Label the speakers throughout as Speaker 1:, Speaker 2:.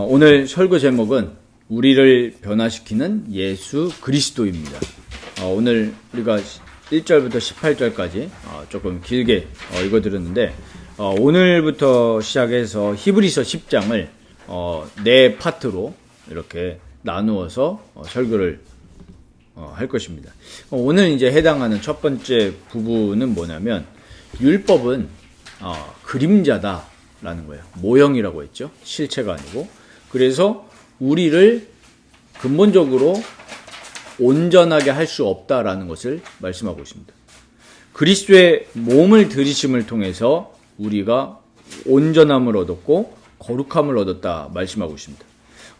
Speaker 1: 오늘 설교 제목은 우리를 변화시키는 예수 그리스도입니다. 오늘 우리가 1절부터 18절까지 조금 길게 읽어드렸는데, 오늘부터 시작해서 히브리서 10장을 네 파트로 이렇게 나누어서 설교를 할 것입니다. 오늘 이제 해당하는 첫 번째 부분은 뭐냐면, 율법은 그림자다라는 거예요. 모형이라고 했죠. 실체가 아니고. 그래서 우리를 근본적으로 온전하게 할 수 없다라는 것을 말씀하고 있습니다. 그리스도의 몸을 들이심을 통해서 우리가 온전함을 얻었고 거룩함을 얻었다 말씀하고 있습니다.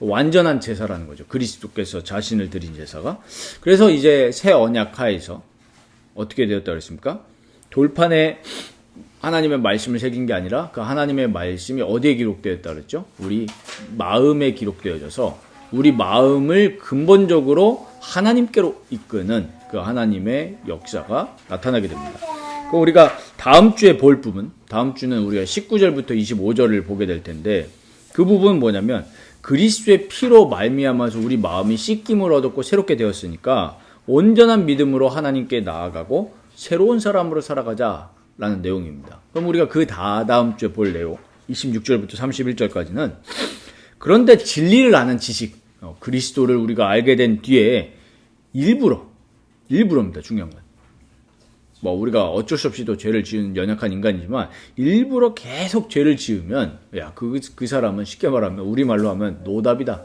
Speaker 1: 완전한 제사라는 거죠. 그리스도께서 자신을 드린 제사가. 그래서 이제 새 언약 하에서 어떻게 되었다 그랬습니까? 돌판에 하나님의 말씀을 새긴 게 아니라 그 하나님의 말씀이 어디에 기록되었다 그랬죠? 우리 마음에 기록되어져서 우리 마음을 근본적으로 하나님께로 이끄는 그 하나님의 역사가 나타나게 됩니다. 우리가 다음 주에 볼 부분, 다음 주는 우리가 19절부터 25절을 보게 될 텐데, 그 부분은 뭐냐면 그리스도의 피로 말미암아서 우리 마음이 씻김을 얻었고 새롭게 되었으니까 온전한 믿음으로 하나님께 나아가고 새로운 사람으로 살아가자 라는 내용입니다. 그럼 우리가 그 다음 주에 볼 내용 26절부터 31절까지는 그런데 진리를 아는 지식, 그리스도를 우리가 알게 된 뒤에 일부러입니다. 중요한 건. 우리가 어쩔 수 없이 또 죄를 지은 연약한 인간이지만 일부러 계속 죄를 지으면 그 사람은 쉽게 말하면 우리말로 하면 노답이다.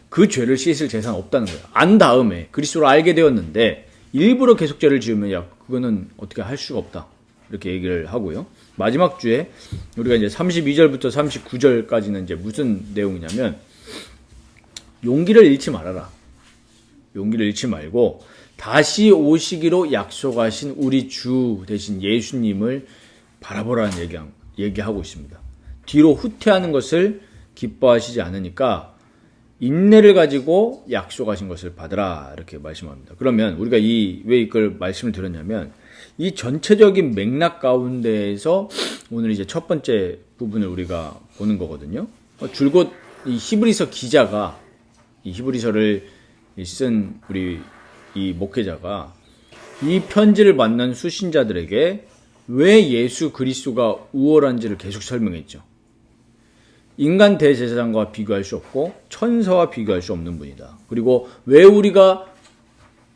Speaker 1: 그 죄를 씻을 재산 없다는 거예요. 안 다음에 그리스도를 알게 되었는데 일부러 계속 죄를 지으면 그거는 어떻게 할 수가 없다. 이렇게 얘기를 하고요. 마지막 주에 우리가 이제 32절부터 39절까지는 이제 무슨 내용이냐면 용기를 잃지 말아라. 용기를 잃지 말고 다시 오시기로 약속하신 우리 주 대신 예수님을 바라보라는 얘기하고 있습니다. 뒤로 후퇴하는 것을 기뻐하시지 않으니까 인내를 가지고 약속하신 것을 받으라 이렇게 말씀합니다. 그러면 우리가 왜 이걸 말씀을 드렸냐면 이 전체적인 맥락 가운데에서 오늘 이제 첫 번째 부분을 우리가 보는 거거든요. 줄곧 이 히브리서 기자가 이 히브리서를 쓴 우리 이 목회자가 이 편지를 받는 수신자들에게 왜 예수 그리스도가 우월한지를 계속 설명했죠. 인간 대제사장과 비교할 수 없고 천사와 비교할 수 없는 분이다. 그리고 왜 우리가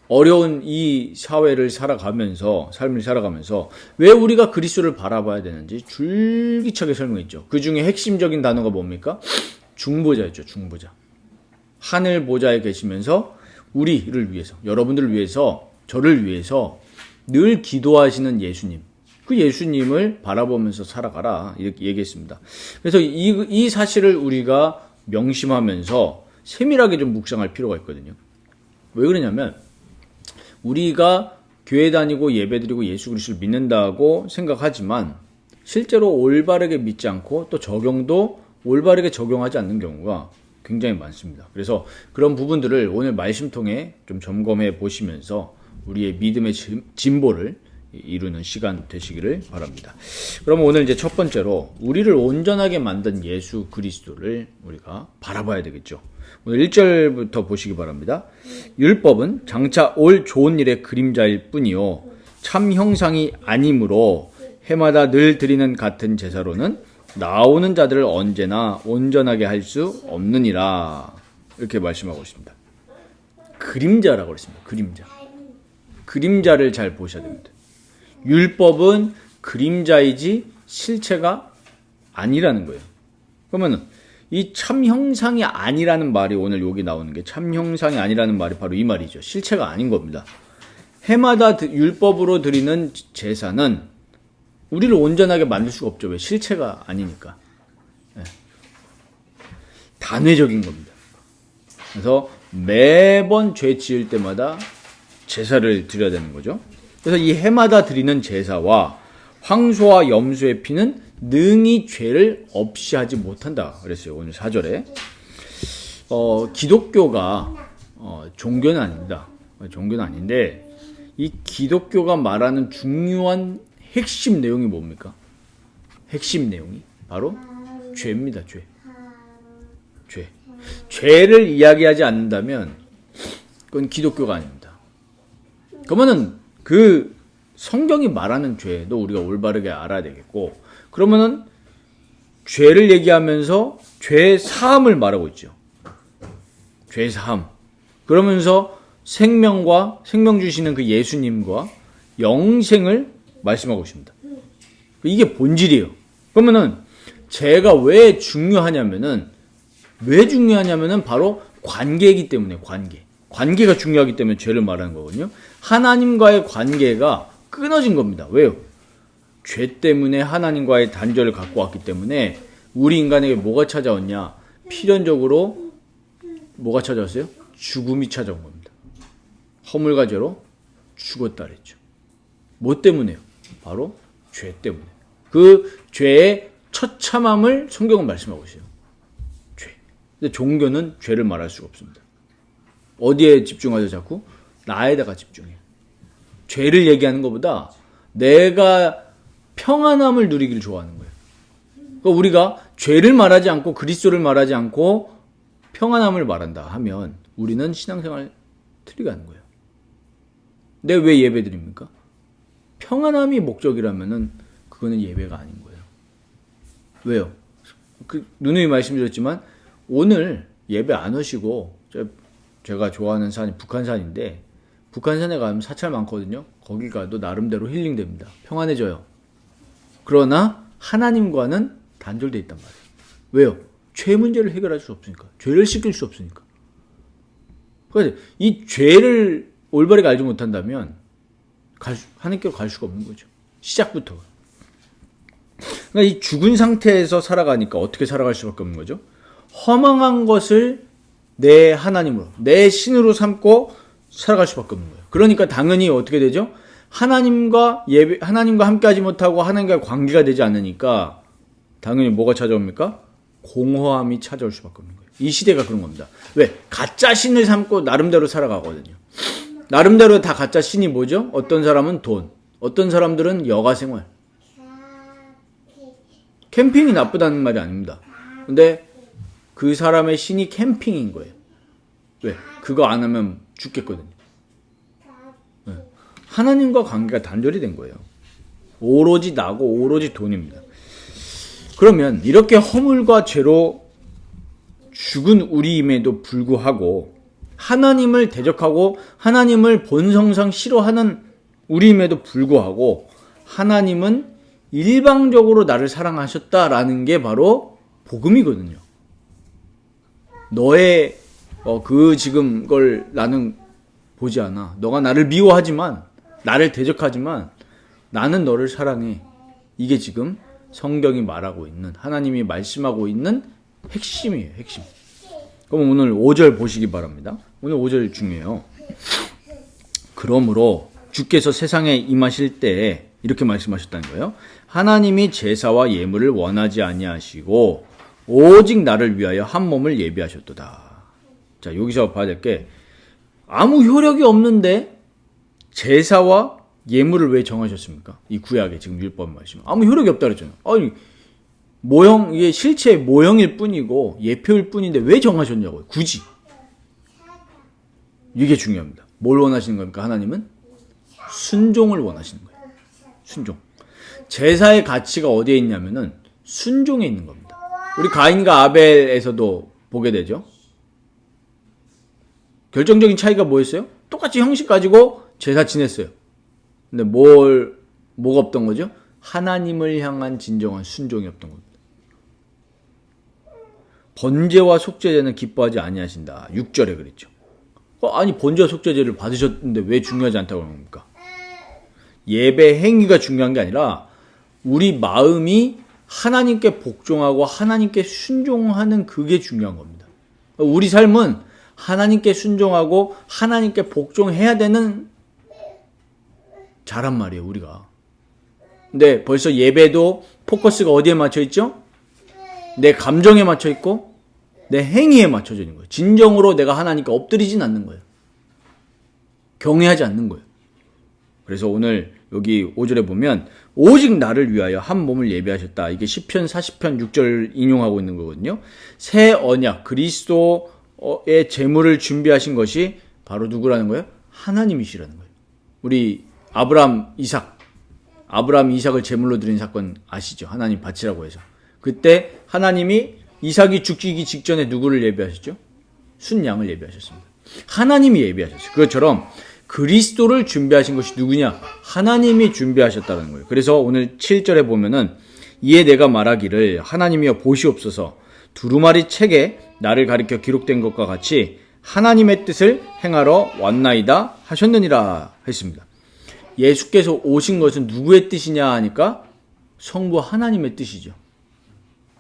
Speaker 1: 어려운 이 사회를 삶을 살아가면서 왜 우리가 그리스도를 바라봐야 되는지 줄기차게 설명했죠. 그 중에 핵심적인 단어가 뭡니까? 중보자였죠. 중보자. 하늘 보좌에 계시면서 우리를 위해서, 여러분들을 위해서, 저를 위해서 늘 기도하시는 예수님. 그 예수님을 바라보면서 살아가라 이렇게 얘기했습니다. 그래서 이 사실을 우리가 명심하면서 세밀하게 좀 묵상할 필요가 있거든요. 왜 그러냐면 우리가 교회 다니고 예배드리고 예수 그리스도를 믿는다고 생각하지만 실제로 올바르게 믿지 않고 또 적용도 올바르게 적용하지 않는 경우가 굉장히 많습니다. 그래서 그런 부분들을 오늘 말씀 통해 좀 점검해 보시면서 우리의 믿음의 진보를 이루는 시간 되시기를 바랍니다. 그럼 오늘 이제 첫 번째로 우리를 온전하게 만든 예수 그리스도를 우리가 바라봐야 되겠죠. 오늘 1절부터 보시기 바랍니다. 율법은 장차 올 좋은 일의 그림자일 뿐이요 참 형상이 아니므로 해마다 늘 드리는 같은 제사로는 나오는 자들을 언제나 온전하게 할 수 없느니라 이렇게 말씀하고 있습니다. 그림자라고 그랬습니다. 그림자를 잘 보셔야 됩니다. 율법은 그림자이지 실체가 아니라는 거예요. 그러면 이 참 형상이 아니라는 말이 오늘 여기 나오는 게 참 형상이 아니라는 말이 바로 이 말이죠. 실체가 아닌 겁니다. 해마다 율법으로 드리는 제사는 우리를 온전하게 만들 수가 없죠. 왜? 실체가 아니니까. 단회적인 겁니다. 그래서 매번 죄 지을 때마다 제사를 드려야 되는 거죠. 그래서 이 해마다 드리는 제사와 황소와 염소의 피는 능히 죄를 없이 하지 못한다 그랬어요. 오늘 4절에. 기독교가 종교는 아닙니다. 종교는 아닌데 이 기독교가 말하는 중요한 핵심 내용이 뭡니까? 핵심 내용이 바로 죄입니다. 죄. 죄를 이야기하지 않는다면 그건 기독교가 아닙니다. 그러면은 그 성경이 말하는 죄도 우리가 올바르게 알아야 되겠고, 그러면은 죄를 얘기하면서 죄 사함을 말하고 있죠. 죄 사함. 그러면서 생명과 생명 주시는 그 예수님과 영생을 말씀하고 있습니다. 이게 본질이에요. 그러면은 죄가 왜 중요하냐면은 바로 관계이기 때문에 관계가 중요하기 때문에 죄를 말하는 거거든요. 하나님과의 관계가 끊어진 겁니다. 왜요? 죄 때문에 하나님과의 단절을 갖고 왔기 때문에 우리 인간에게 뭐가 찾아왔냐? 필연적으로 뭐가 찾아왔어요? 죽음이 찾아온 겁니다. 허물과 죄로 죽었다 그랬죠. 뭐 때문에요? 바로 죄 때문에. 그 죄의 처참함을 성경은 말씀하고 있어요. 죄. 근데 종교는 죄를 말할 수가 없습니다. 어디에 집중하죠 자꾸? 나에다가 집중해요. 죄를 얘기하는 것보다 내가 평안함을 누리기를 좋아하는 거예요. 그러니까 우리가 죄를 말하지 않고 그리스도를 말하지 않고 평안함을 말한다 하면 우리는 신앙생활 틀리가는 거예요. 근데 왜 예배 드립니까? 평안함이 목적이라면은 그거는 예배가 아닌 거예요. 왜요? 누누이 말씀드렸지만 오늘 예배 안 오시고 제가 좋아하는 산이 북한산인데 북한산에 가면 사찰 많거든요. 거기 가도 나름대로 힐링됩니다. 평안해져요. 그러나 하나님과는 단절돼 있단 말이에요. 왜요? 죄 문제를 해결할 수 없으니까. 죄를 씻길 수 없으니까. 그래서 이 죄를 올바르게 알지 못한다면 하나님께로 갈 수가 없는 거죠. 시작부터. 그러니까 이 죽은 상태에서 살아가니까 어떻게 살아갈 수밖에 없는 거죠? 허망한 것을 내 하나님으로, 내 신으로 삼고 살아갈 수밖에 없는 거예요. 그러니까 당연히 어떻게 되죠? 하나님과 함께 하지 못하고 하나님과 관계가 되지 않으니까 당연히 뭐가 찾아옵니까? 공허함이 찾아올 수밖에 없는 거예요. 이 시대가 그런 겁니다. 왜? 가짜 신을 삼고 나름대로 살아가거든요. 나름대로 다 가짜 신이 뭐죠? 어떤 사람은 돈, 어떤 사람들은 여가 생활. 캠핑이 나쁘다는 말이 아닙니다. 근데 그 사람의 신이 캠핑인 거예요. 왜? 그거 안 하면 죽겠거든요. 네. 하나님과 관계가 단절이 된 거예요. 오로지 나고 오로지 돈입니다. 그러면 이렇게 허물과 죄로 죽은 우리임에도 불구하고 하나님을 대적하고 하나님을 본성상 싫어하는 우리임에도 불구하고 하나님은 일방적으로 나를 사랑하셨다라는 게 바로 복음이거든요. 너의 지금 걸 나는 보지 않아. 너가 나를 미워하지만 나를 대적하지만 나는 너를 사랑해. 이게 지금 성경이 말하고 있는 하나님이 말씀하고 있는 핵심이에요. 핵심. 그럼 오늘 5절 보시기 바랍니다. 오늘 5절 중요해요. 그러므로 주께서 세상에 임하실 때 이렇게 말씀하셨다는 거예요. 하나님이 제사와 예물을 원하지 아니하시고 오직 나를 위하여 한 몸을 예비하셨도다. 자, 여기서 봐야 될 게 아무 효력이 없는데 제사와 예물을 왜 정하셨습니까? 이 구약에 지금 율법 말씀. 아무 효력이 없다 그랬잖아요. 아니, 이게 실체의 모형일 뿐이고 예표일 뿐인데 왜 정하셨냐고요. 굳이. 이게 중요합니다. 뭘 원하시는 겁니까? 하나님은 순종을 원하시는 거예요. 순종. 제사의 가치가 어디에 있냐면은 순종에 있는 겁니다. 우리 가인과 아벨에서도 보게 되죠. 결정적인 차이가 뭐였어요? 똑같이 형식 가지고 제사 지냈어요. 근데 뭐가 없던 거죠? 하나님을 향한 진정한 순종이 없던 겁니다. 번제와 속죄제는 기뻐하지 아니하신다. 6절에 그랬죠. 아니 번제와 속죄제를 받으셨는데 왜 중요하지 않다고 하는 겁니까? 예배 행위가 중요한 게 아니라 우리 마음이 하나님께 복종하고 하나님께 순종하는 그게 중요한 겁니다. 우리 삶은 하나님께 순종하고 하나님께 복종해야 되는 자란 말이에요, 우리가. 근데 벌써 예배도 포커스가 어디에 맞춰 있죠? 내 감정에 맞춰 있고 내 행위에 맞춰져 있는 거예요. 진정으로 내가 하나님께 엎드리진 않는 거예요. 경외하지 않는 거예요. 그래서 오늘 여기 5절에 보면 오직 나를 위하여 한 몸을 예비하셨다. 이게 시편 40편 6절 인용하고 있는 거거든요. 새 언약 그리스도의 제물을 준비하신 것이 바로 누구라는 거예요? 하나님이시라는 거예요. 우리 아브라함 이삭을 제물로 드린 사건 아시죠? 하나님 바치라고 해서. 그때 하나님이 이삭이 죽기 직전에 누구를 예비하셨죠? 순양을 예비하셨습니다. 하나님이 예비하셨어요. 그것처럼 그리스도를 준비하신 것이 누구냐? 하나님이 준비하셨다는 거예요. 그래서 오늘 7절에 보면은 이에 내가 말하기를 하나님이여 보시옵소서 두루마리 책에 나를 가리켜 기록된 것과 같이 하나님의 뜻을 행하러 왔나이다 하셨느니라 했습니다. 예수께서 오신 것은 누구의 뜻이냐 하니까 성부 하나님의 뜻이죠.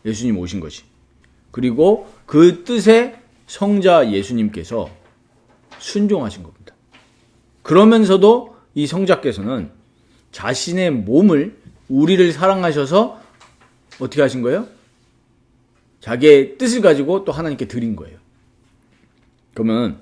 Speaker 1: 예수님 오신 것이. 그리고 그 뜻에 성자 예수님께서 순종하신 겁니다. 그러면서도 이 성자께서는 자신의 몸을 우리를 사랑하셔서 어떻게 하신 거예요? 자기의 뜻을 가지고 또 하나님께 드린 거예요. 그러면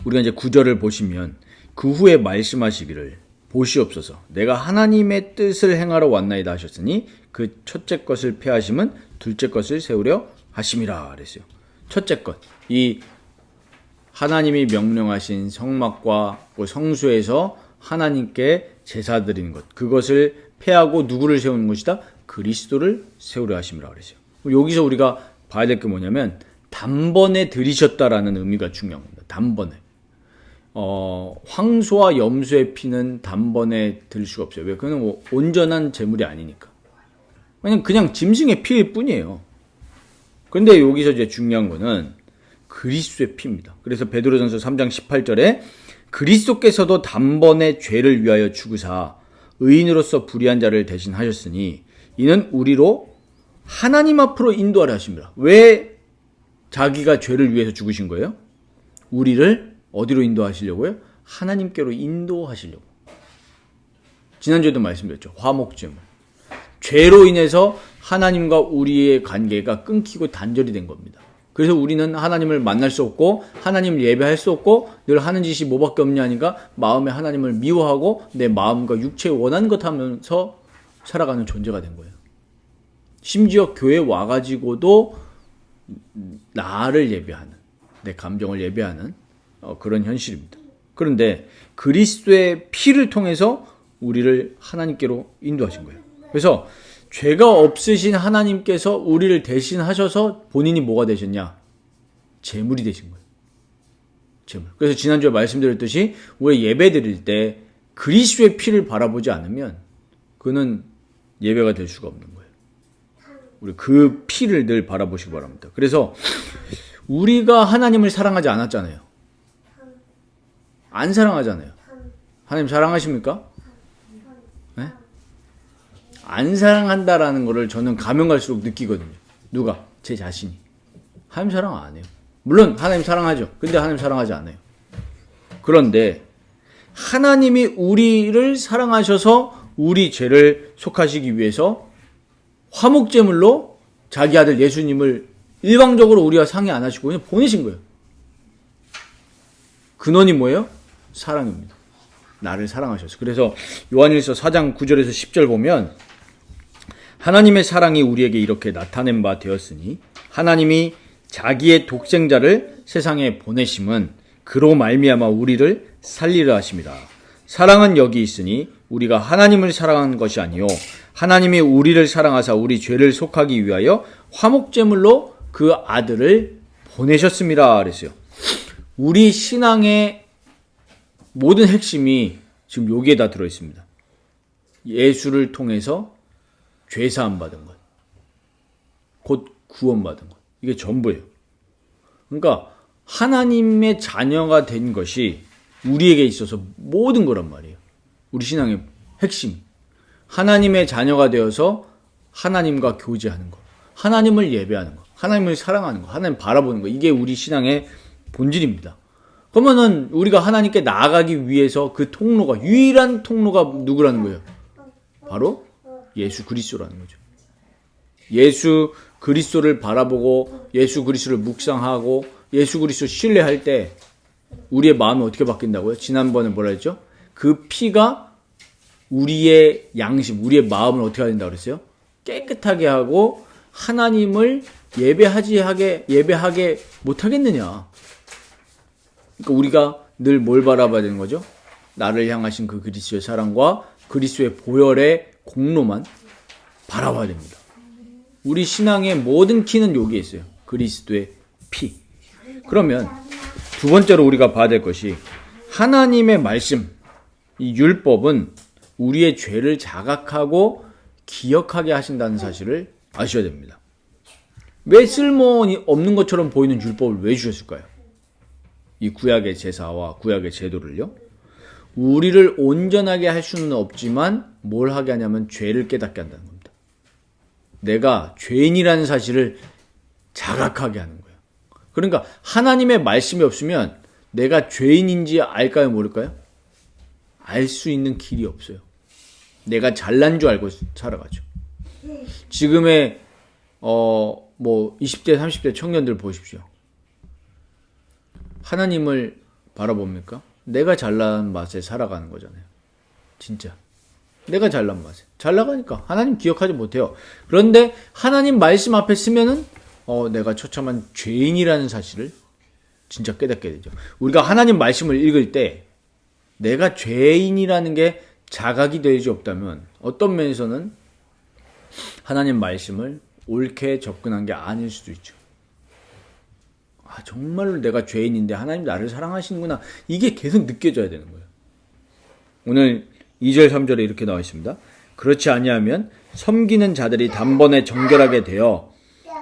Speaker 1: 우리가 이제 9절을 보시면 그 후에 말씀하시기를 보시옵소서 내가 하나님의 뜻을 행하러 왔나이다 하셨으니 그 첫째 것을 폐하심은 둘째 것을 세우려 하심이라 그랬어요. 첫째 것, 이 하나님이 명령하신 성막과 성수에서 하나님께 제사 드리는 것, 그것을 폐하고 누구를 세우는 것이다? 그리스도를 세우려 하심이라 그랬어요. 여기서 우리가 봐야 될 게 뭐냐면 단번에 들이셨다라는 의미가 중요한 겁니다. 단번에. 황소와 염소의 피는 단번에 들 수가 없어요. 왜? 그건 온전한 제물이 아니니까. 그냥 짐승의 피일 뿐이에요. 그런데 여기서 이제 중요한 거는 그리스도의 피입니다. 그래서 베드로전서 3장 18절에 그리스도께서도 단번에 죄를 위하여 죽으사 의인으로서 불의한 자를 대신하셨으니 이는 우리로 하나님 앞으로 인도하려 하십니다. 왜 자기가 죄를 위해서 죽으신 거예요? 우리를 어디로 인도하시려고요? 하나님께로 인도하시려고. 지난주에도 말씀드렸죠. 화목제물. 죄로 인해서 하나님과 우리의 관계가 끊기고 단절이 된 겁니다. 그래서 우리는 하나님을 만날 수 없고 하나님을 예배할 수 없고 늘 하는 짓이 뭐밖에 없냐니까 마음에 하나님을 미워하고 내 마음과 육체에 원하는 것 하면서 살아가는 존재가 된 거예요. 심지어 교회 와가지고도 나를 예배하는, 내 감정을 예배하는 그런 현실입니다. 그런데 그리스도의 피를 통해서 우리를 하나님께로 인도하신 거예요. 그래서 죄가 없으신 하나님께서 우리를 대신하셔서 본인이 뭐가 되셨냐? 제물이 되신 거예요. 제물. 그래서 지난주에 말씀드렸듯이 우리 예배 드릴 때 그리스도의 피를 바라보지 않으면 그는 예배가 될 수가 없는 거예요. 우리 그 피를 늘 바라보시기 바랍니다. 그래서 우리가 하나님을 사랑하지 않았잖아요. 안 사랑하잖아요. 하나님 사랑하십니까? 네? 안 사랑한다라는 거를 저는 가면 갈수록 느끼거든요. 누가? 제 자신이. 하나님 사랑 안 해요. 물론 하나님 사랑하죠. 근데 하나님 사랑하지 않아요. 그런데 하나님이 우리를 사랑하셔서 우리 죄를 속하시기 위해서 화목제물로 자기 아들 예수님을 일방적으로 우리와 상의 안 하시고 그냥 보내신 거예요. 근원이 뭐예요? 사랑입니다. 나를 사랑하셔서. 그래서 요한일서 4장 9절에서 10절 보면 하나님의 사랑이 우리에게 이렇게 나타낸 바 되었으니 하나님이 자기의 독생자를 세상에 보내심은 그로 말미암아 우리를 살리려 하심이라. 사랑은 여기 있으니 우리가 하나님을 사랑한 것이 아니요 하나님이 우리를 사랑하사 우리 죄를 속하기 위하여 화목제물로 그 아들을 보내셨습니다 그랬어요. 우리 신앙의 모든 핵심이 지금 여기에 다 들어있습니다. 예수를 통해서 죄사함 받은 것, 곧 구원받은 것, 이게 전부예요. 그러니까 하나님의 자녀가 된 것이 우리에게 있어서 모든 거란 말이에요. 우리 신앙의 핵심. 하나님의 자녀가 되어서 하나님과 교제하는 것, 하나님을 예배하는 것, 하나님을 사랑하는 것, 하나님 바라보는 것, 이게 우리 신앙의 본질입니다. 그러면은 우리가 하나님께 나아가기 위해서 그 통로가, 유일한 통로가 누구라는 거예요? 바로 예수 그리스도라는 거죠. 예수 그리스도를 바라보고 예수 그리스도를 묵상하고 예수 그리스도 신뢰할 때 우리의 마음이 어떻게 바뀐다고요? 지난번에 뭐라 했죠? 그 피가 우리의 양심, 우리의 마음을 어떻게 해야 된다고 그랬어요? 깨끗하게 하고 하나님을 예배하게 못하겠느냐. 그러니까 우리가 늘 뭘 바라봐야 되는 거죠? 나를 향하신 그 그리스도의 사랑과 그리스도의 보혈의 공로만 바라봐야 됩니다. 우리 신앙의 모든 키는 여기에 있어요. 그리스도의 피. 그러면 두 번째로 우리가 봐야 될 것이 하나님의 말씀, 이 율법은 우리의 죄를 자각하고 기억하게 하신다는 사실을 아셔야 됩니다. 왜 쓸모 없는 것처럼 보이는 율법을 왜 주셨을까요? 이 구약의 제사와 구약의 제도를요. 우리를 온전하게 할 수는 없지만 뭘 하게 하냐면 죄를 깨닫게 한다는 겁니다. 내가 죄인이라는 사실을 자각하게 하는 거예요. 그러니까 하나님의 말씀이 없으면 내가 죄인인지 알까요, 모를까요? 알 수 있는 길이 없어요. 내가 잘난 줄 알고 살아가죠. 지금의 20대, 30대 청년들 보십시오. 하나님을 바라봅니까? 내가 잘난 맛에 살아가는 거잖아요. 진짜. 내가 잘난 맛에. 잘 나가니까 하나님 기억하지 못해요. 그런데 하나님 말씀 앞에 쓰면은 내가 처참한 죄인이라는 사실을 진짜 깨닫게 되죠. 우리가 하나님 말씀을 읽을 때 내가 죄인이라는 게 자각이 되지 없다면 어떤 면에서는 하나님 말씀을 옳게 접근한 게 아닐 수도 있죠. 정말로 내가 죄인인데 하나님 나를 사랑하시는구나. 이게 계속 느껴져야 되는 거예요. 오늘 2절 3절에 이렇게 나와 있습니다. 그렇지 아니하면 섬기는 자들이 단번에 정결하게 되어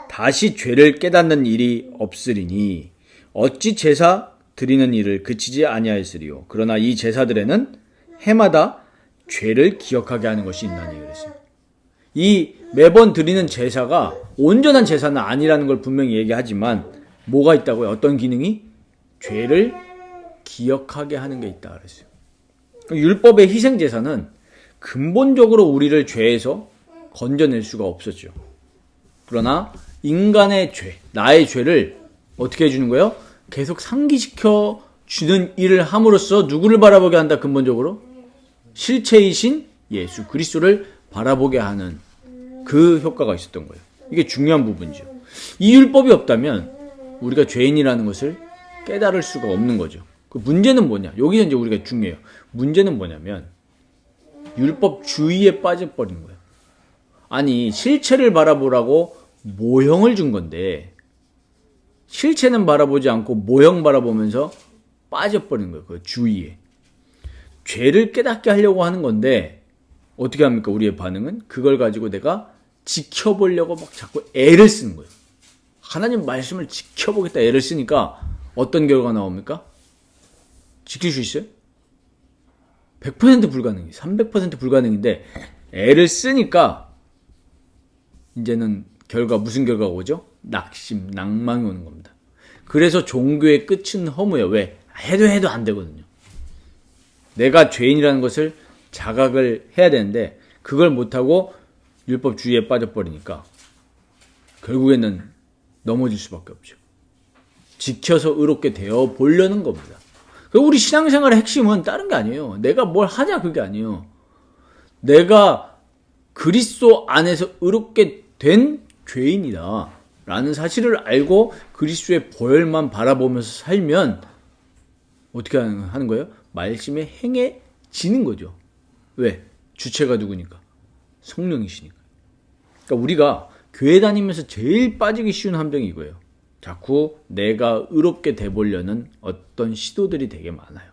Speaker 1: 다시 죄를 깨닫는 일이 없으리니 어찌 제사 드리는 일을 그치지 아니하였으리요. 그러나 이 제사들에는 해마다 죄를 기억하게 하는 것이 있나니 그랬어요. 이 매번 드리는 제사가 온전한 제사는 아니라는 걸 분명히 얘기하지만 뭐가 있다고요? 어떤 기능이? 죄를 기억하게 하는 게 있다 그랬어요. 율법의 희생제사는 근본적으로 우리를 죄에서 건져낼 수가 없었죠. 그러나 인간의 죄, 나의 죄를 어떻게 해주는 거예요? 계속 상기시켜 주는 일을 함으로써 누구를 바라보게 한다 근본적으로? 실체이신 예수 그리스도를 바라보게 하는 그 효과가 있었던 거예요. 이게 중요한 부분이죠. 이 율법이 없다면 우리가 죄인이라는 것을 깨달을 수가 없는 거죠. 그 문제는 뭐냐? 여기서 이제 우리가 중요해요. 문제는 뭐냐면 율법주의에 빠져버린 거예요. 아니 실체를 바라보라고 모형을 준 건데 실체는 바라보지 않고 모형 바라보면서 빠져버린 거예요. 그 주의에. 죄를 깨닫게 하려고 하는 건데 어떻게 합니까? 우리의 반응은 그걸 가지고 내가 지켜보려고 막 자꾸 애를 쓰는 거예요. 하나님 말씀을 지켜보겠다 애를 쓰니까 어떤 결과가 나옵니까? 지킬 수 있어요? 100% 불가능해요. 300% 불가능인데 애를 쓰니까 이제는 무슨 결과가 오죠? 낙심, 낭망이 오는 겁니다. 그래서 종교의 끝은 허무해요. 왜? 해도 안 되거든요. 내가 죄인이라는 것을 자각을 해야 되는데 그걸 못하고 율법주의에 빠져버리니까 결국에는 넘어질 수밖에 없죠. 지켜서 의롭게 되어 보려는 겁니다. 우리 신앙생활의 핵심은 다른 게 아니에요. 내가 뭘 하냐 그게 아니에요. 내가 그리스도 안에서 의롭게 된 죄인이다 라는 사실을 알고 그리스도의 보혈만 바라보면서 살면 어떻게 하는 거예요? 말씀에 행해지는 거죠. 왜? 주체가 누구니까? 성령이시니까. 그러니까 우리가 교회 다니면서 제일 빠지기 쉬운 함정이 이거예요. 자꾸 내가 의롭게 돼보려는 어떤 시도들이 되게 많아요.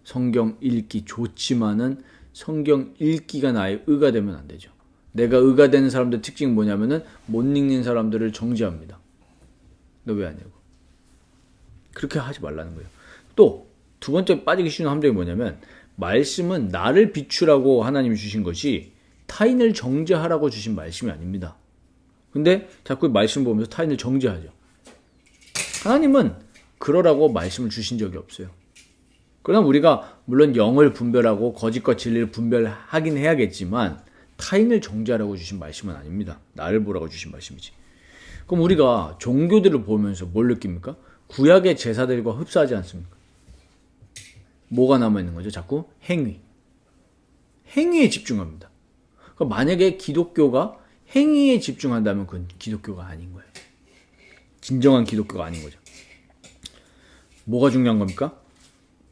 Speaker 1: 성경 읽기 좋지만은 성경 읽기가 나의 의가 되면 안 되죠. 내가 의가 되는 사람들 특징이 뭐냐면은 못 읽는 사람들을 정죄합니다. 너 왜 하냐고. 그렇게 하지 말라는 거예요. 또 두 번째 빠지기 쉬운 함정이 뭐냐면 말씀은 나를 비추라고 하나님이 주신 것이 타인을 정죄하라고 주신 말씀이 아닙니다. 근데 자꾸 말씀 보면서 타인을 정죄하죠. 하나님은 그러라고 말씀을 주신 적이 없어요. 그러나 우리가 물론 영을 분별하고 거짓과 진리를 분별하긴 해야겠지만 타인을 정죄하라고 주신 말씀은 아닙니다. 나를 보라고 주신 말씀이지. 그럼 우리가 종교들을 보면서 뭘 느낍니까? 구약의 제사들과 흡사하지 않습니까? 뭐가 남아있는 거죠? 자꾸 행위. 행위에 집중합니다. 그러니까 만약에 기독교가 행위에 집중한다면 그건 기독교가 아닌 거예요. 진정한 기독교가 아닌 거죠. 뭐가 중요한 겁니까?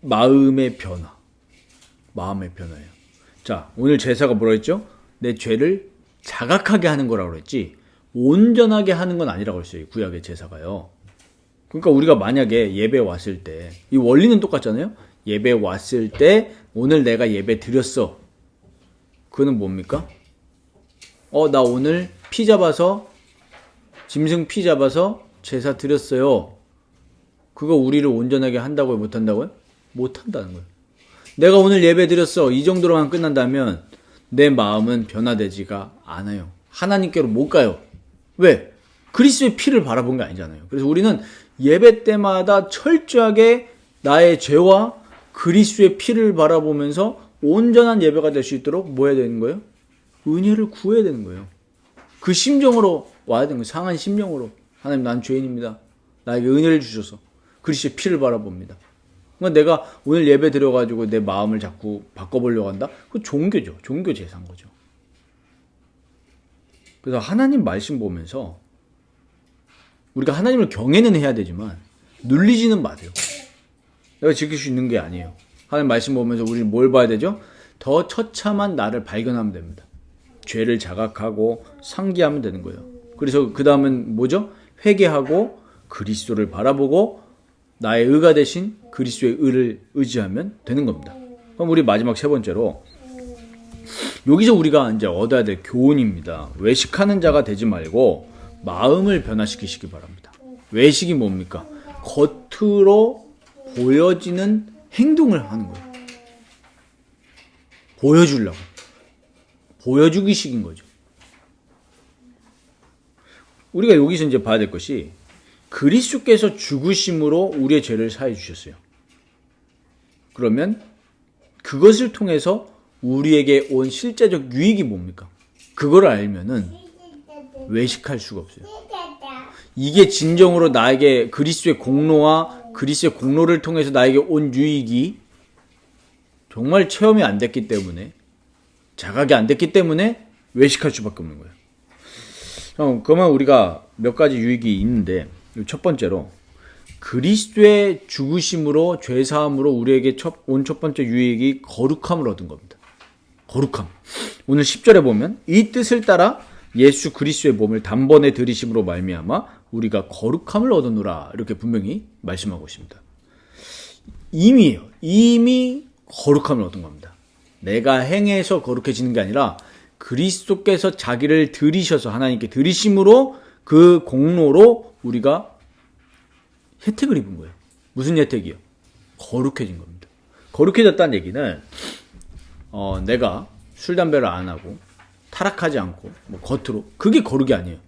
Speaker 1: 마음의 변화. 마음의 변화예요. 자, 오늘 제사가 뭐라 했죠? 내 죄를 자각하게 하는 거라고 그랬지 온전하게 하는 건 아니라고 했어요. 구약의 제사가요. 그러니까 우리가 만약에 예배 왔을 때 이 원리는 똑같잖아요. 예배 왔을 때 오늘 내가 예배 드렸어. 그거는 뭡니까? 나 오늘 피 잡아서 짐승 피 잡아서 제사 드렸어요. 그거 우리를 온전하게 한다고요? 못한다고요? 못한다는 거예요. 내가 오늘 예배 드렸어. 이 정도로만 끝난다면 내 마음은 변화되지가 않아요. 하나님께로 못 가요. 왜? 그리스도의 피를 바라본 게 아니잖아요. 그래서 우리는 예배 때마다 철저하게 나의 죄와 그리스도의 피를 바라보면서 온전한 예배가 될 수 있도록 뭐 해야 되는 거예요? 은혜를 구해야 되는 거예요. 그 심정으로 와야 되는 거예요. 상한 심정으로. 하나님, 난 죄인입니다. 나에게 은혜를 주셔서 그리스도의 피를 바라봅니다. 그러니까 내가 오늘 예배 드려가지고 내 마음을 자꾸 바꿔보려고 한다? 그거 종교죠. 종교 제사인 거죠. 그래서 하나님 말씀 보면서 우리가 하나님을 경외는 해야 되지만 눌리지는 마세요. 내가 지킬 수 있는 게 아니에요. 하나님 말씀 보면서 우리는 뭘 봐야 되죠? 더 처참한 나를 발견하면 됩니다. 죄를 자각하고 상기하면 되는 거예요. 그래서 그 다음은 뭐죠? 회개하고 그리스도를 바라보고 나의 의가 되신 그리스도의 의를 의지하면 되는 겁니다. 그럼 우리 마지막 세 번째로 여기서 우리가 이제 얻어야 될 교훈입니다. 외식하는 자가 되지 말고 마음을 변화시키시기 바랍니다. 외식이 뭡니까? 겉으로 보여지는 행동을 하는 거예요. 보여주려고. 보여주기식인 거죠. 우리가 여기서 이제 봐야 될 것이 그리스도께서 죽으심으로 우리의 죄를 사해 주셨어요. 그러면 그것을 통해서 우리에게 온 실제적 유익이 뭡니까? 그걸 알면은 외식할 수가 없어요. 이게 진정으로 나에게 그리스도의 공로와 그리스도의 공로를 통해서 나에게 온 유익이 정말 체험이 안 됐기 때문에 자각이 안 됐기 때문에 외식할 수밖에 없는 거예요. 그러면 우리가 몇 가지 유익이 있는데 첫 번째로 그리스도의 죽으심으로 죄사함으로 우리에게 온 첫 번째 유익이 거룩함을 얻은 겁니다. 거룩함. 오늘 10절에 보면 이 뜻을 따라 예수 그리스도의 몸을 단번에 들이심으로 말미암아 우리가 거룩함을 얻었노라 이렇게 분명히 말씀하고 있습니다. 이미 거룩함을 얻은 겁니다. 내가 행해서 거룩해지는 게 아니라 그리스도께서 자기를 들이셔서 하나님께 들이심으로 그 공로로 우리가 혜택을 입은 거예요. 무슨 혜택이요? 거룩해진 겁니다. 거룩해졌다는 얘기는 내가 술, 담배를 안 하고 타락하지 않고 겉으로 그게 거룩이 아니에요.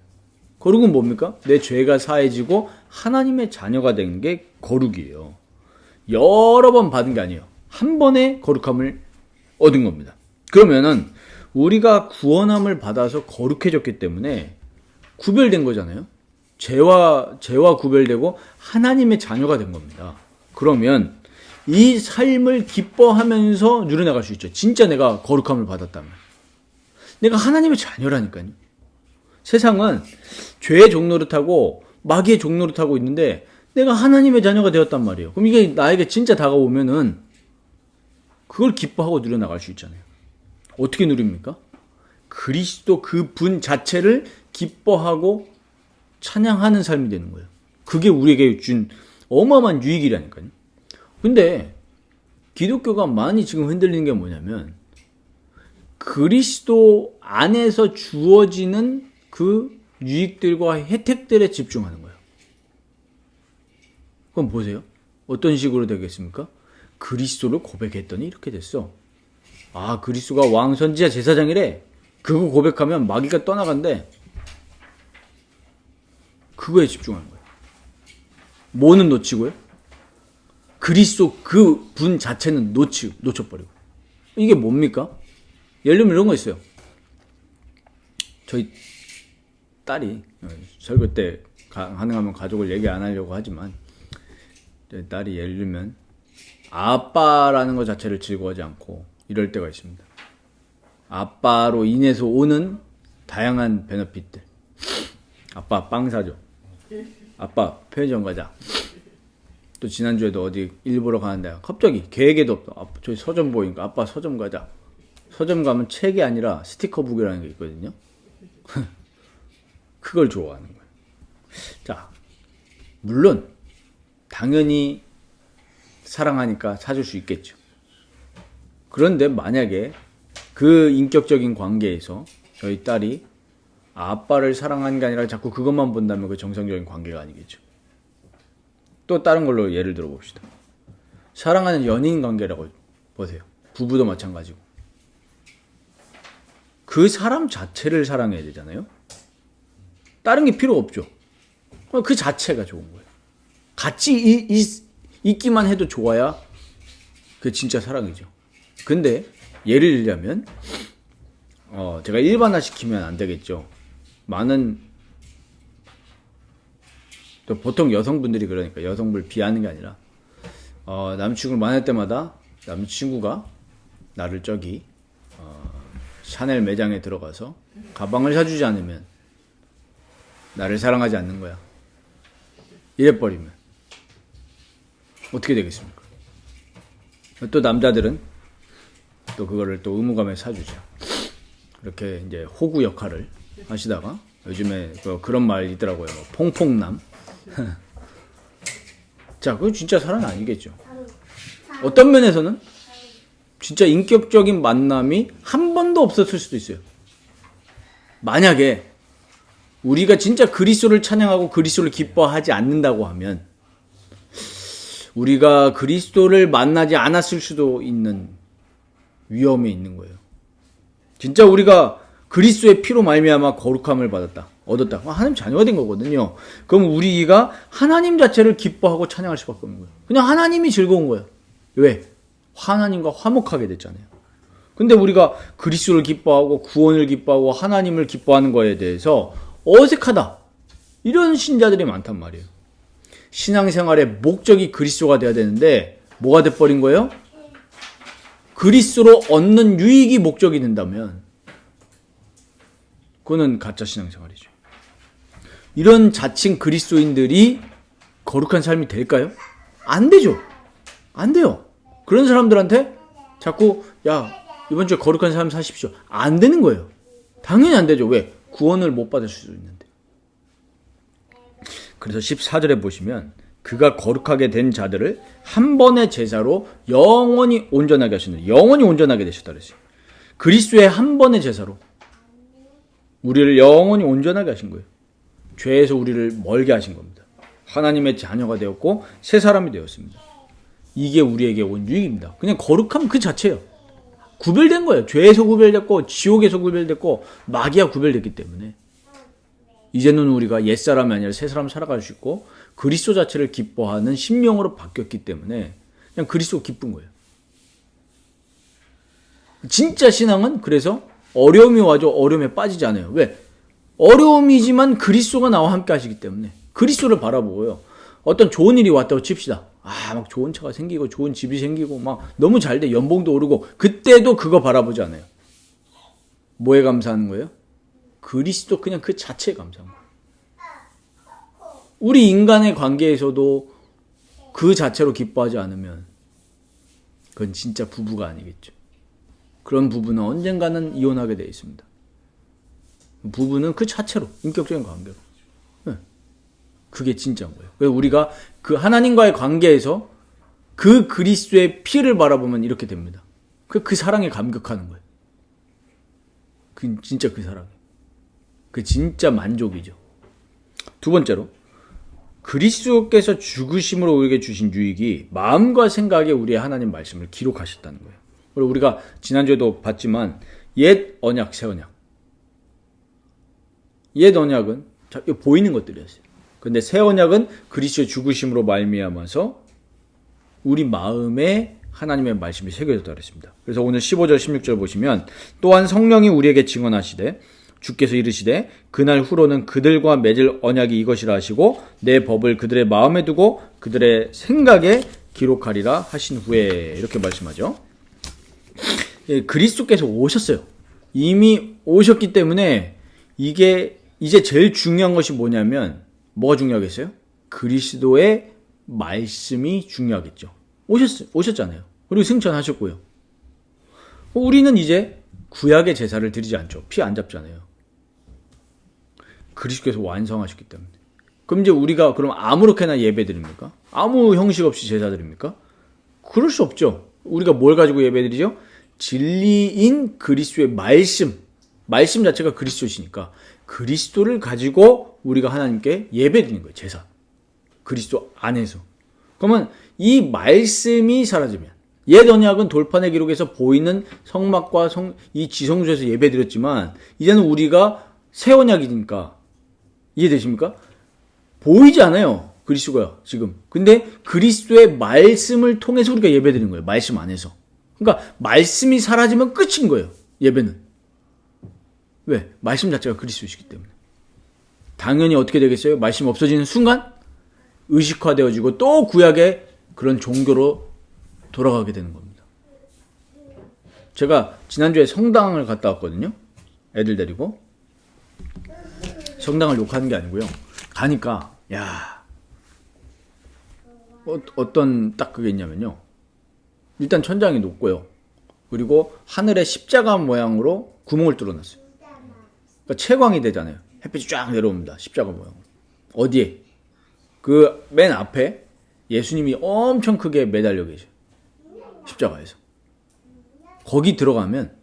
Speaker 1: 거룩은 뭡니까? 내 죄가 사해지고 하나님의 자녀가 된 게 거룩이에요. 여러 번 받은 게 아니에요. 한 번에 거룩함을 얻은 겁니다. 그러면은 우리가 구원함을 받아서 거룩해졌기 때문에 구별된 거잖아요. 죄와 구별되고 하나님의 자녀가 된 겁니다. 그러면 이 삶을 기뻐하면서 누려나갈 수 있죠. 진짜 내가 거룩함을 받았다면. 내가 하나님의 자녀라니까요. 세상은 죄의 종노릇하고 마귀의 종노릇하고 있는데 내가 하나님의 자녀가 되었단 말이에요. 그럼 이게 나에게 진짜 다가오면은 그걸 기뻐하고 누려나갈 수 있잖아요. 어떻게 누립니까? 그리스도 그 분 자체를 기뻐하고 찬양하는 삶이 되는 거예요. 그게 우리에게 준 어마어마한 유익이라니까요. 근데 기독교가 많이 지금 흔들리는 게 뭐냐면 그리스도 안에서 주어지는 그 유익들과 혜택들에 집중하는 거예요. 그럼 보세요. 어떤 식으로 되겠습니까? 그리스도를 고백했더니 이렇게 됐어. 아, 그리스도가 왕, 선지자, 제사장이래. 그거 고백하면 마귀가 떠나간대. 그거에 집중하는 거예요. 뭐는 놓치고요? 그리스도 그 분 자체는 놓쳐버리고. 이게 뭡니까? 예를 들면 이런 거 있어요. 저희 딸이 설교 때 가능하면 가족을 얘기 안 하려고 하지만 저희 딸이 예를 들면 아빠라는 것 자체를 즐거워하지 않고 이럴 때가 있습니다. 아빠로 인해서 오는 다양한 베너핏들. 아빠 빵 사줘. 아빠 편의점 가자. 또 지난주에도 어디 일보러 가는데 갑자기 계획에도 없어. 아빠, 저기 서점 보이니까 아빠 서점 가자. 서점 가면 책이 아니라 스티커북이라는 게 있거든요. 그걸 좋아하는 거예요. 자, 물론 당연히 사랑하니까 사줄 수 있겠죠. 그런데 만약에 그 인격적인 관계에서 저희 딸이 아빠를 사랑하는 게 아니라 자꾸 그것만 본다면 그 정상적인 관계가 아니겠죠. 또 다른 걸로 예를 들어 봅시다. 사랑하는 연인 관계라고 보세요. 부부도 마찬가지고. 그 사람 자체를 사랑해야 되잖아요. 다른 게 필요 없죠. 그 자체가 좋은 거예요. 같이 있기만 해도 좋아야 그게 진짜 사랑이죠. 근데 예를 들자면 제가 일반화 시키면 안 되겠죠. 많은 또 보통 여성분들이 그러니까 여성분을 비하는 게 아니라 남친구를 만날 때마다 남친구가 나를 저기 샤넬 매장에 들어가서 가방을 사주지 않으면 나를 사랑하지 않는 거야. 이래버리면 어떻게 되겠습니까? 또 남자들은 또 그거를 또 의무감에 사주죠. 이렇게 이제 호구 역할을 하시다가 요즘에 그런 말 있더라고요. 퐁퐁남. 자, 그거 진짜 사랑 아니겠죠. 어떤 면에서는 진짜 인격적인 만남이 한 번도 없었을 수도 있어요. 만약에 우리가 진짜 그리스도를 찬양하고 그리스도를 기뻐하지 않는다고 하면 우리가 그리스도를 만나지 않았을 수도 있는 위험이 있는 거예요. 진짜 우리가 그리스도의 피로 말미암아 거룩함을 얻었다. 하나님 자녀가 된 거거든요. 그럼 우리가 하나님 자체를 기뻐하고 찬양할 수밖에 없는 거예요. 그냥 하나님이 즐거운 거예요. 왜? 하나님과 화목하게 됐잖아요. 근데 우리가 그리스도를 기뻐하고 구원을 기뻐하고 하나님을 기뻐하는 거에 대해서 어색하다. 이런 신자들이 많단 말이에요. 신앙생활의 목적이 그리스도가 돼야 되는데 뭐가 돼버린 거예요? 그리스도로 얻는 유익이 목적이 된다면 그거는 가짜 신앙생활이죠. 이런 자칭 그리스도인들이 거룩한 삶이 될까요? 안 되죠. 안 돼요. 그런 사람들한테 자꾸 야 이번 주에 거룩한 삶 사십시오. 안 되는 거예요. 당연히 안 되죠. 왜? 구원을 못 받을 수도 있는데. 그래서 14절에 보시면 그가 거룩하게 된 자들을 한 번의 제사로 영원히 온전하게 하시는, 영원히 온전하게 되셨다 그랬어요. 그리스도의 한 번의 제사로 우리를 영원히 온전하게 하신 거예요. 죄에서 우리를 멀게 하신 겁니다. 하나님의 자녀가 되었고 새 사람이 되었습니다. 이게 우리에게 온 유익입니다. 그냥 거룩함 그 자체예요. 구별된 거예요. 죄에서 구별됐고 지옥에서 구별됐고 마귀와 구별됐기 때문에 이제는 우리가 옛사람이 아니라 새사람 살아갈 수 있고 그리스도 자체를 기뻐하는 심령으로 바뀌었기 때문에 그냥 그리스도 기쁜 거예요. 진짜 신앙은 그래서 어려움이 와도 어려움에 빠지지 않아요. 왜? 어려움이지만 그리스도가 나와 함께 하시기 때문에 그리스도를 바라보고요. 어떤 좋은 일이 왔다고 칩시다. 막 좋은 차가 생기고 좋은 집이 생기고 막 너무 잘 돼. 연봉도 오르고 그때도 그거 바라보지 않아요. 뭐에 감사하는 거예요? 그리스도 그냥 그 자체에 감사한 거예요. 우리 인간의 관계에서도 그 자체로 기뻐하지 않으면 그건 진짜 부부가 아니겠죠. 그런 부부는 언젠가는 이혼하게 되어 있습니다. 부부는 그 자체로 인격적인 관계로. 그게 진짜인 거예요. 그래서 우리가 그 하나님과의 관계에서 그 그리스도의 피를 바라보면 이렇게 됩니다. 그 사랑에 감격하는 거예요. 그 진짜 그 사랑. 그 진짜 만족이죠. 두 번째로 그리스도께서 죽으심으로 우리에게 주신 유익이 마음과 생각에 우리의 하나님 말씀을 기록하셨다는 거예요. 그리고 우리가 지난주에도 봤지만 옛 언약, 새 언약. 옛 언약은 보이는 것들이었어요. 근데 새 언약은 그리스도의 죽으심으로 말미암아서 우리 마음에 하나님의 말씀이 새겨졌다 그랬습니다. 그래서 오늘 15절 16절 보시면 또한 성령이 우리에게 증언하시되 주께서 이르시되 그날 후로는 그들과 맺을 언약이 이것이라 하시고 내 법을 그들의 마음에 두고 그들의 생각에 기록하리라 하신 후에 이렇게 말씀하죠. 그리스도께서 오셨어요. 이미 오셨기 때문에 이게 이제 제일 중요한 것이 뭐냐면 뭐가 중요하겠어요? 그리스도의 말씀이 중요하겠죠. 오셨잖아요. 그리고 승천하셨고요. 우리는 이제 구약의 제사를 드리지 않죠. 피 안 잡잖아요. 그리스도께서 완성하셨기 때문에. 그럼 이제 우리가 그럼 아무렇게나 예배 드립니까? 아무 형식 없이 제사 드립니까? 그럴 수 없죠. 우리가 뭘 가지고 예배 드리죠? 진리인 그리스도의 말씀 자체가 그리스도시니까 그리스도를 가지고 우리가 하나님께 예배 드리는 거예요. 제사. 그리스도 안에서. 그러면 이 말씀이 사라지면 옛 언약은 돌판의 기록에서 보이는 성막과 이 지성소에서 예배 드렸지만 이제는 우리가 새 언약이니까 이해되십니까? 보이지 않아요. 그리스도가 지금. 근데 그리스도의 말씀을 통해서 우리가 예배 드리는 거예요. 말씀 안에서. 그러니까 말씀이 사라지면 끝인 거예요. 예배는. 왜? 말씀 자체가 그리스도시기 때문에. 당연히 어떻게 되겠어요? 말씀 없어지는 순간 의식화되어지고 또 구약의 그런 종교로 돌아가게 되는 겁니다. 제가 지난주에 성당을 갔다 왔거든요. 애들 데리고. 성당을 욕하는 게 아니고요. 가니까 야 어떤 딱 그게 있냐면요. 일단 천장이 높고요. 그리고 하늘에 십자가 모양으로 구멍을 뚫어놨어요. 그러니까 채광이 되잖아요. 햇빛이 쫙 내려옵니다. 십자가 모양. 어디에? 그 맨 앞에 예수님이 엄청 크게 매달려 계셔요. 십자가에서. 거기 들어가면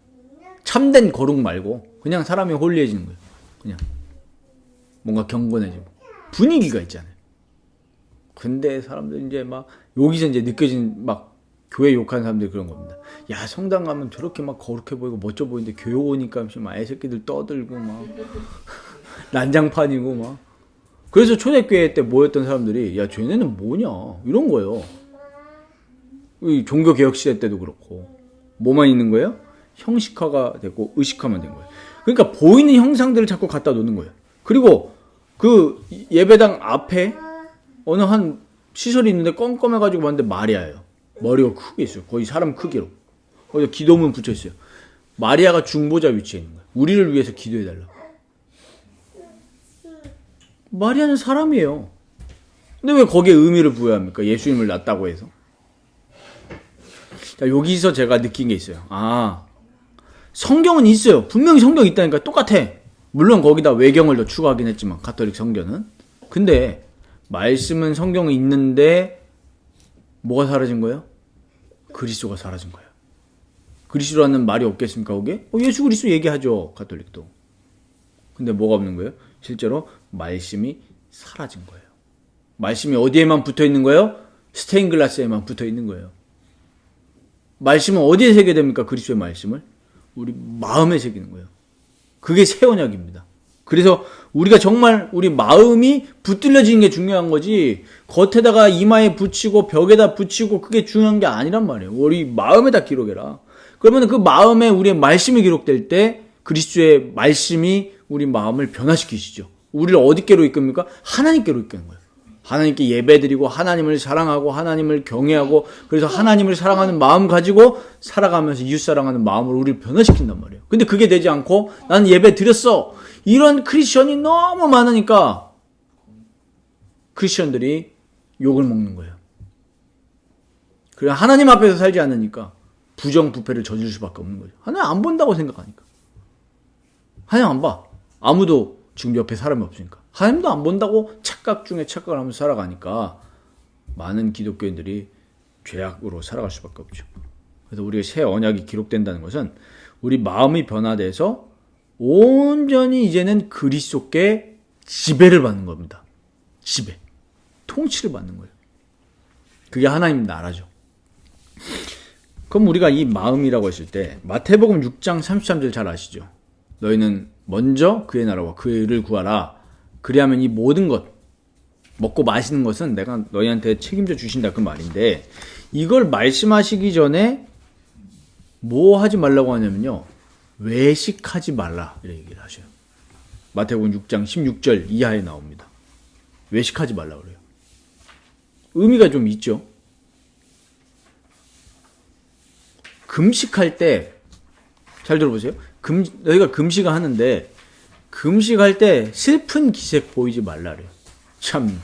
Speaker 1: 참된 거룩 말고 그냥 사람이 홀리해지는 거예요. 그냥 뭔가 경건해지고 분위기가 있잖아요. 근데 사람들 이제 막 여기서 이제 느껴진 막 교회 욕하는 사람들이 그런 겁니다. 야, 성당 가면 저렇게 막 거룩해 보이고 멋져 보이는데 교회 오니까 막 애새끼들 떠들고 막 난장판이고 막. 그래서 초대교회 때 모였던 사람들이 야, 쟤네는 뭐냐 이런 거예요. 이 종교개혁 시대 때도 그렇고 뭐만 있는 거예요? 형식화가 됐고 의식화만 된 거예요. 그러니까 보이는 형상들을 자꾸 갖다 놓는 거예요. 그리고 그 예배당 앞에 어느 한 시설이 있는데 껌껌해가지고 봤는데 마리아예요. 머리가 크게 있어요. 거의 사람 크기로. 거기서 기도문 붙여 있어요. 마리아가 중보자 위치에 있는 거예요. 우리를 위해서 기도해달라. 마리아는 사람이에요. 근데 왜 거기에 의미를 부여합니까? 예수님을 낳았다고 해서. 자, 여기서 제가 느낀 게 있어요. 아, 성경은 있어요. 분명히 성경이 있다니까 똑같아. 물론 거기다 외경을 더 추가하긴 했지만 가톨릭 성경은. 근데 말씀은 성경에 있는데 뭐가 사라진 거예요? 그리스도가 사라진 거예요. 그리스도라는 말이 없겠습니까 거기에? 예수 그리스도 얘기하죠. 가톨릭도. 근데 뭐가 없는 거예요? 실제로 말씀이 사라진 거예요. 말씀이 어디에만 붙어 있는 거예요? 스테인글라스에만 붙어 있는 거예요. 말씀은 어디에 새게 됩니까? 그리스도의 말씀을? 우리 마음에 새기는 거예요. 그게 새 언약입니다. 그래서 우리가 정말 우리 마음이 붙들려지는 게 중요한 거지 겉에다가 이마에 붙이고 벽에다 붙이고 그게 중요한 게 아니란 말이에요. 우리 마음에다 기록해라. 그러면 그 마음에 우리의 말씀이 기록될 때 그리스도의 말씀이 우리 마음을 변화시키시죠. 우리를 어디께로 이끕니까? 하나님께로 이끄는 거예요. 하나님께 예배드리고 하나님을 사랑하고 하나님을 경외하고 그래서 하나님을 사랑하는 마음 가지고 살아가면서 이웃 사랑하는 마음으로 우리를 변화시킨단 말이에요. 근데 그게 되지 않고 나는 예배 드렸어. 이런 크리스천이 너무 많으니까 크리스천들이 욕을 먹는 거예요. 그래 하나님 앞에서 살지 않으니까 부정부패를 저질 수밖에 없는 거죠. 하나님 안 본다고 생각하니까. 하나님 안 봐. 아무도 지금 옆에 사람이 없으니까. 하나님도 안 본다고 착각 중에 착각을 하면서 살아가니까 많은 기독교인들이 죄악으로 살아갈 수밖에 없죠. 그래서 우리의 새 언약이 기록된다는 것은 우리 마음이 변화돼서 온전히 이제는 그리스도께 지배를 받는 겁니다. 지배. 통치를 받는 거예요. 그게 하나님 나라죠. 그럼 우리가 이 마음이라고 했을 때 마태복음 6장 33절 잘 아시죠? 너희는 먼저 그의 나라와 그의 의를 구하라. 그리하면 이 모든 것, 먹고 마시는 것은 내가 너희한테 책임져 주신다 그 말인데 이걸 말씀하시기 전에 뭐 하지 말라고 하냐면요. 외식하지 말라 이렇게 얘기를 하셔요. 마태복음 6장 16절 이하에 나옵니다. 외식하지 말라 그래요. 의미가 좀 있죠. 금식할 때 잘 들어보세요. 너희가 금식을 하는데 금식할 때 슬픈 기색 보이지 말라래요. 참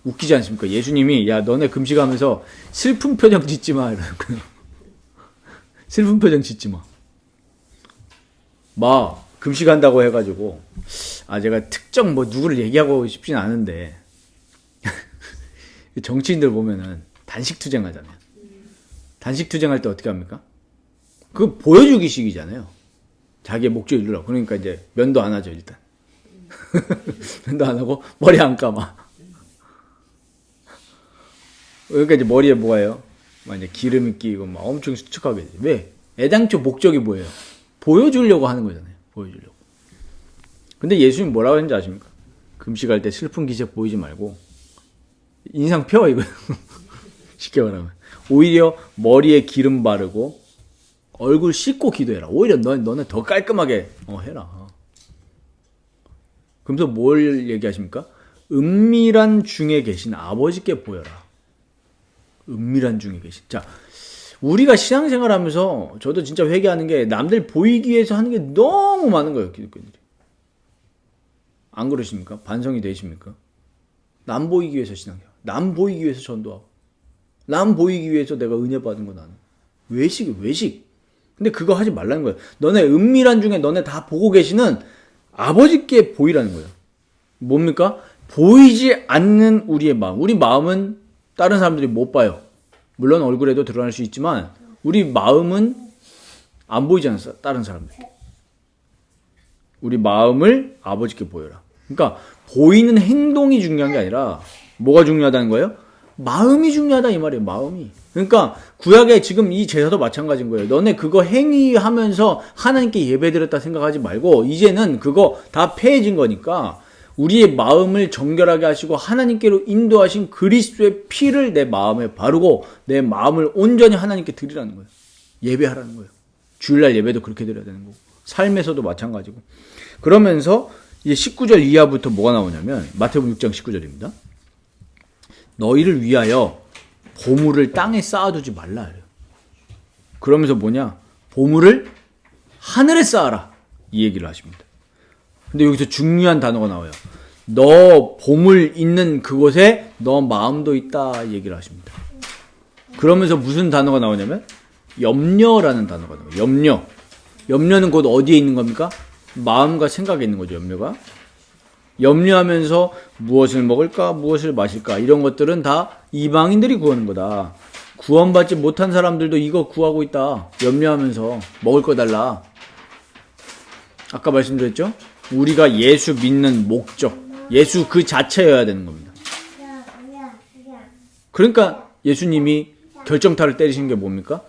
Speaker 1: 웃기지 않습니까? 예수님이 야 너네 금식하면서 슬픈 표정 짓지 마 이러고요. 슬픈 표정 짓지 마. 금식한다고 해가지고 제가 특정 누구를 얘기하고 싶진 않은데 정치인들 보면은 단식 투쟁하잖아요. 단식 투쟁할 때 어떻게 합니까? 그 보여주기식이잖아요. 자기의 목적을 이루려고. 그러니까 이제 면도 안 하죠 일단. 면도 안 하고 머리 안 감아. 그러니까 이제 머리에 뭐예요? 이제 기름이 끼고 막 엄청 수척하게 되죠. 왜? 애당초 목적이 뭐예요? 보여주려고 하는 거잖아요. 보여주려고. 근데 예수님 뭐라고 했는지 아십니까? 금식할 때 슬픈 기색 보이지 말고 인상 펴 이거. 쉽게 말하면 오히려 머리에 기름 바르고 얼굴 씻고 기도해라. 오히려 너네 더 깔끔하게 해라. 그러면서 뭘 얘기하십니까? 은밀한 중에 계신 아버지께 보여라. 은밀한 중에 계신. 자, 우리가 신앙생활 하면서 저도 진짜 회개하는 게 남들 보이기 위해서 하는 게 너무 많은 거예요. 기독교인들이. 안 그러십니까? 반성이 되십니까? 남 보이기 위해서 신앙생활. 남 보이기 위해서 전도하고. 남 보이기 위해서 내가 은혜 받은 거 나는. 외식. 근데 그거 하지 말라는 거예요. 너네 은밀한 중에 너네 다 보고 계시는 아버지께 보이라는 거예요. 뭡니까? 보이지 않는 우리의 마음. 우리 마음은 다른 사람들이 못 봐요. 물론 얼굴에도 드러날 수 있지만 우리 마음은 안 보이지 않았어. 다른 사람들. 우리 마음을 아버지께 보여라. 그러니까 보이는 행동이 중요한 게 아니라 뭐가 중요하다는 거예요? 마음이 중요하다 이 말이에요. 마음이. 그러니까 구약에 지금 이 제사도 마찬가지인 거예요. 너네 그거 행위하면서 하나님께 예배드렸다 생각하지 말고 이제는 그거 다 폐해진 거니까 우리의 마음을 정결하게 하시고 하나님께로 인도하신 그리스도의 피를 내 마음에 바르고 내 마음을 온전히 하나님께 드리라는 거예요. 예배하라는 거예요. 주일날 예배도 그렇게 드려야 되는 거고 삶에서도 마찬가지고. 그러면서 이제 19절 이하부터 뭐가 나오냐면 마태복음 6장 19절입니다. 너희를 위하여 보물을 땅에 쌓아두지 말라. 그러면서 뭐냐? 보물을 하늘에 쌓아라. 이 얘기를 하십니다. 근데 여기서 중요한 단어가 나와요. 너 보물 있는 그곳에 너 마음도 있다. 얘기를 하십니다. 그러면서 무슨 단어가 나오냐면 염려라는 단어가 나와요. 염려. 염려는 곧 어디에 있는 겁니까? 마음과 생각에 있는 거죠. 염려가. 염려하면서 무엇을 먹을까, 무엇을 마실까 이런 것들은 다 이방인들이 구하는 거다. 구원받지 못한 사람들도 이거 구하고 있다. 염려하면서 먹을 거 달라. 아까 말씀드렸죠? 우리가 예수 믿는 목적, 예수 그 자체여야 되는 겁니다. 그러니까 예수님이 결정타를 때리신 게 뭡니까?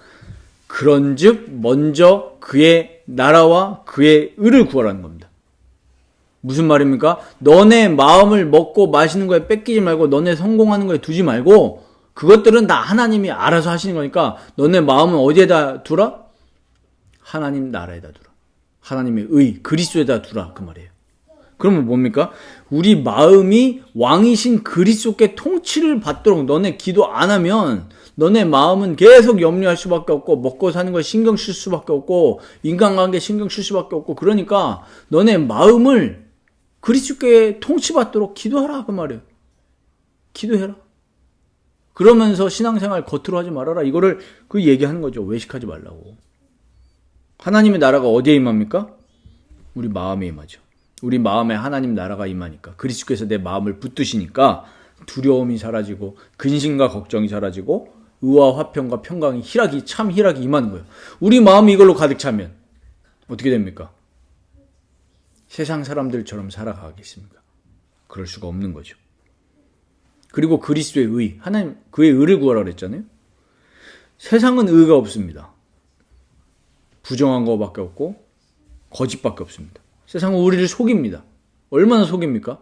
Speaker 1: 그런즉 먼저 그의 나라와 그의 의를 구하라는 겁니다. 무슨 말입니까? 너네 마음을 먹고 마시는 거에 뺏기지 말고 너네 성공하는 거에 두지 말고 그것들은 다 하나님이 알아서 하시는 거니까 너네 마음은 어디에다 두라? 하나님 나라에다 두라. 하나님의 의, 그리스도에다 두라 그 말이에요. 그러면 뭡니까? 우리 마음이 왕이신 그리스도께 통치를 받도록 너네 기도 안 하면 너네 마음은 계속 염려할 수밖에 없고 먹고 사는 거에 신경 쓸 수밖에 없고 인간관계에 신경 쓸 수밖에 없고 그러니까 너네 마음을 그리스도께 통치받도록 기도하라 그 말이에요. 기도해라. 그러면서 신앙생활 겉으로 하지 말아라. 이거를 그 얘기하는 거죠. 외식하지 말라고. 하나님의 나라가 어디에 임합니까? 우리 마음에 임하죠. 우리 마음에 하나님 나라가 임하니까 그리스도께서 내 마음을 붙드시니까 두려움이 사라지고 근심과 걱정이 사라지고 의와 화평과 평강이 참 희락이 임하는 거예요. 우리 마음이 이걸로 가득 차면 어떻게 됩니까? 세상 사람들처럼 살아가겠습니까? 그럴 수가 없는 거죠. 그리고 그리스도의 의, 하나님 그의 의를 구하라 그랬잖아요. 세상은 의가 없습니다. 부정한 것밖에 없고 거짓밖에 없습니다. 세상은 우리를 속입니다. 얼마나 속입니까?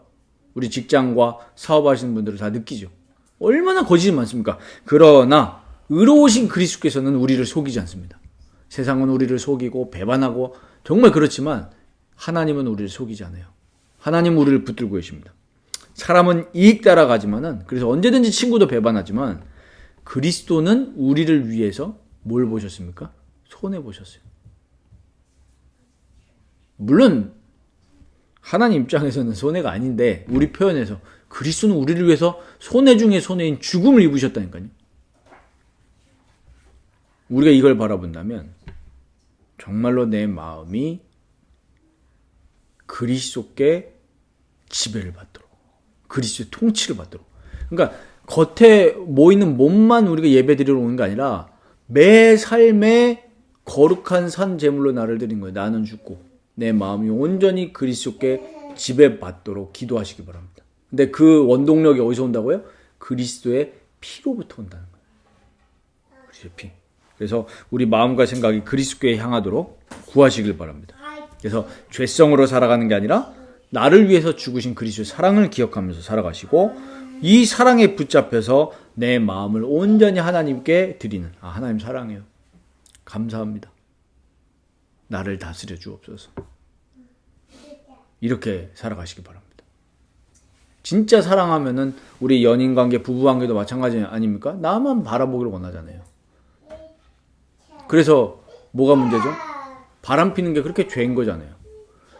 Speaker 1: 우리 직장과 사업하시는 분들은 다 느끼죠. 얼마나 거짓이 많습니까? 그러나 의로우신 그리스도께서는 우리를 속이지 않습니다. 세상은 우리를 속이고 배반하고 정말 그렇지만 하나님은 우리를 속이지 않아요. 하나님은 우리를 붙들고 계십니다. 사람은 이익 따라가지만은 그래서 언제든지 친구도 배반하지만 그리스도는 우리를 위해서 뭘 보셨습니까? 손해 보셨어요. 물론 하나님 입장에서는 손해가 아닌데 우리 표현에서 그리스도는 우리를 위해서 손해 중에 손해인 죽음을 입으셨다니까요. 우리가 이걸 바라본다면 정말로 내 마음이 그리스도께 지배를 받도록, 그리스도의 통치를 받도록. 그러니까 겉에 모이는 몸만 우리가 예배드리러 오는 게 아니라 매 삶에 거룩한 산 제물로 나를 드린 거예요. 나는 죽고 내 마음이 온전히 그리스도께 지배받도록 기도하시기 바랍니다. 근데 그 원동력이 어디서 온다고요? 그리스도의 피로부터 온다는 거예요. 그리스도의 피. 그래서 우리 마음과 생각이 그리스도께 향하도록 구하시길 바랍니다. 그래서 죄성으로 살아가는 게 아니라 나를 위해서 죽으신 그리스도의 사랑을 기억하면서 살아가시고 이 사랑에 붙잡혀서 내 마음을 온전히 하나님께 드리는, 하나님 사랑해요. 감사합니다. 나를 다스려 주옵소서. 이렇게 살아가시기 바랍니다. 진짜 사랑하면은 우리 연인관계, 부부관계도 마찬가지 아닙니까? 나만 바라보기를 원하잖아요. 그래서 뭐가 문제죠? 바람 피는 게 그렇게 죄인 거잖아요.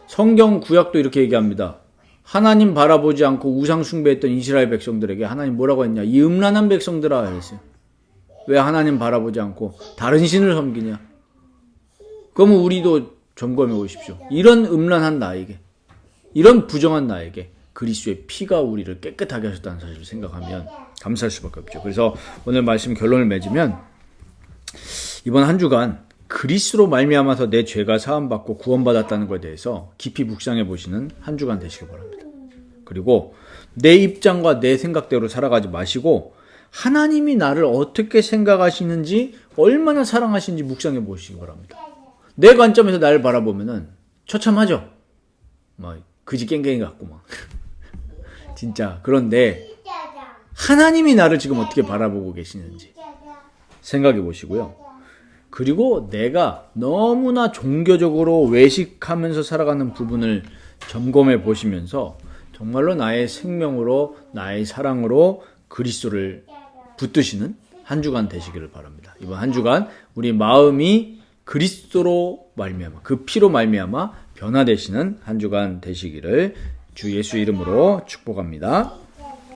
Speaker 1: 성경 구약도 이렇게 얘기합니다. 하나님 바라보지 않고 우상 숭배했던 이스라엘 백성들에게 하나님 뭐라고 했냐? 이 음란한 백성들아 했어요. 왜 하나님 바라보지 않고 다른 신을 섬기냐? 그러면 우리도 점검해 보십시오. 이런 음란한 나에게, 이런 부정한 나에게 그리스도의 피가 우리를 깨끗하게 하셨다는 사실을 생각하면 감사할 수밖에 없죠. 그래서 오늘 말씀 결론을 맺으면 이번 한 주간 그리스도로 말미암아서 내 죄가 사함받고 구원받았다는 것에 대해서 깊이 묵상해 보시는 한 주간 되시기 바랍니다. 그리고 내 입장과 내 생각대로 살아가지 마시고 하나님이 나를 어떻게 생각하시는지, 얼마나 사랑하시는지 묵상해 보시기 바랍니다. 내 관점에서 나를 바라보면은 처참하죠. 막 그지 깽깽이 같고 막 진짜. 그런데 하나님이 나를 지금 어떻게 바라보고 계시는지 생각해 보시고요. 그리고 내가 너무나 종교적으로 외식하면서 살아가는 부분을 점검해 보시면서 정말로 나의 생명으로, 나의 사랑으로 그리스도를 붙드시는 한 주간 되시기를 바랍니다. 이번 한 주간 우리 마음이 그리스도로 말미암아, 그 피로 말미암아 변화되시는 한 주간 되시기를 주 예수 이름으로 축복합니다.